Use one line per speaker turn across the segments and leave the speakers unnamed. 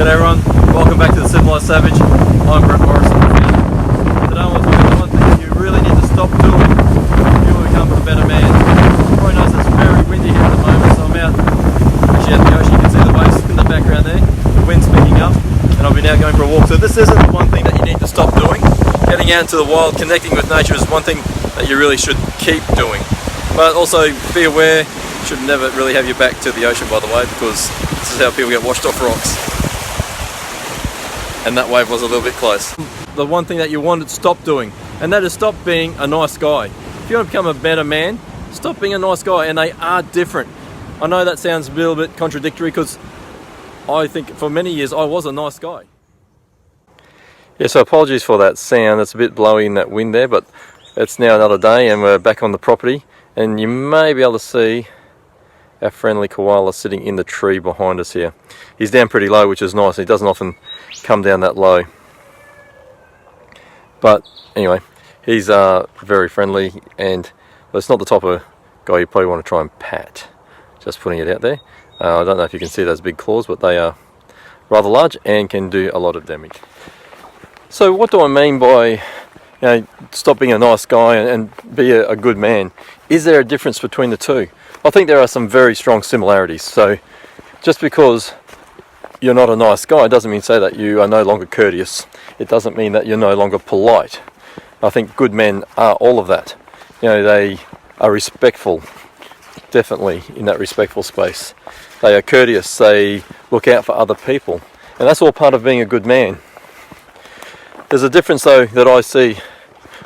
G'day everyone, welcome back to The Civilized Savage. I'm Brett Morrison. Today I want to talk about one thing you really need to stop doing if you want to become a better man. You probably notice it's very windy here at the moment, so I'm out actually at the ocean. You can see the waves in the background there. The wind's picking up and I'll be now going for a walk. So this isn't one thing that you need to stop doing. Getting out into the wild, connecting with nature is one thing that you really should keep doing. But also be aware, you should never really have your back to the ocean, by the way, because this is how people get washed off rocks. And that wave was a little bit close. The one thing that you want to stop doing, and that is stop being a nice guy. If you want to become a better man, stop being a nice guy, and they are different. I know that sounds a little bit contradictory because I think for many years I was a nice guy. Yeah, so apologies for that sound. It's a bit blowy in that wind there, but it's now another day and we're back on the property, and you may be able to see our friendly koala sitting in the tree behind us here. He's down pretty low, which is nice. He doesn't often come down that low. But anyway, he's very friendly, and well, it's not the type of guy you probably want to try and pat. Just putting it out there. I don't know if you can see those big claws, but they are rather large and can do a lot of damage. So what do I mean by stop being a nice guy and be a good man? Is there a difference between the two? I think there are some very strong similarities. So just because you're not a nice guy doesn't mean say that you are no longer courteous. It doesn't mean that you're no longer polite. I think good men are all of that. They are respectful, definitely in that respectful space. They are courteous, they look out for other people, and that's all part of being a good man. There's a difference though that I see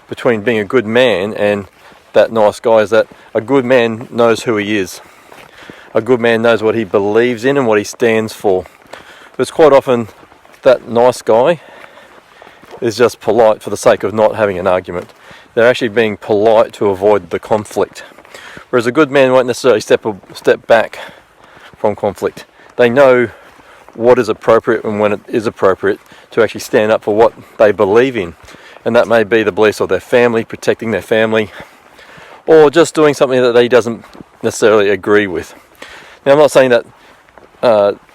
between being a good man and that nice guy, is that a good man knows who he is. A good man knows what he believes in and what he stands for. It's quite often that nice guy is just polite for the sake of not having an argument. They're actually being polite to avoid the conflict. Whereas a good man won't necessarily step back from conflict. They know what is appropriate and when it is appropriate to actually stand up for what they believe in. And that may be the beliefs of their family, protecting their family, or just doing something that he doesn't necessarily agree with. Now, I'm not saying that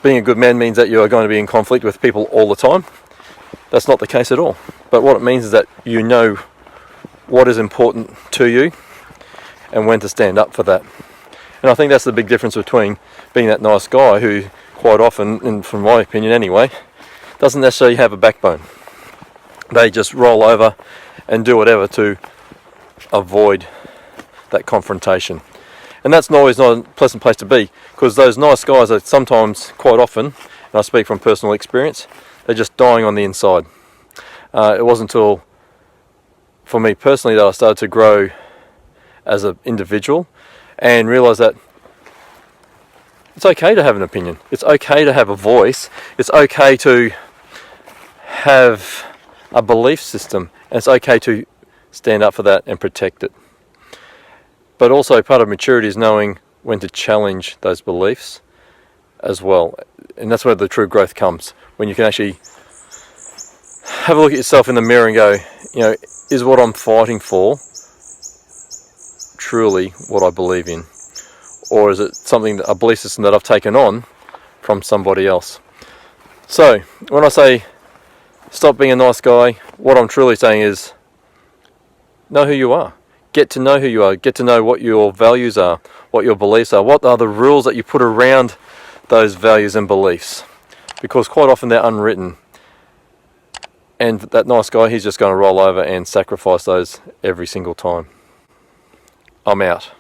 being a good man means that you are going to be in conflict with people all the time. That's not the case at all. But what it means is that you know what is important to you and when to stand up for that. And I think that's the big difference between being that nice guy who quite often, and from my opinion anyway, doesn't necessarily have a backbone. They just roll over and do whatever to avoid that confrontation. And that's always not a pleasant place to be, because those nice guys are sometimes, quite often, and I speak from personal experience, they're just dying on the inside. It wasn't until, for me personally, that I started to grow as an individual and realise that it's okay to have an opinion. It's okay to have a voice. It's okay to have a belief system. And it's okay to stand up for that and protect it. But also part of maturity is knowing when to challenge those beliefs as well. And that's where the true growth comes. When you can actually have a look at yourself in the mirror and go, is what I'm fighting for truly what I believe in? Or is it something, a belief system that I've taken on from somebody else? So when I say stop being a nice guy, what I'm truly saying is know who you are. Get to know who you are. Get to know what your values are, what your beliefs are, what are the rules that you put around those values and beliefs. Because quite often they're unwritten. And that nice guy, he's just going to roll over and sacrifice those every single time. I'm out.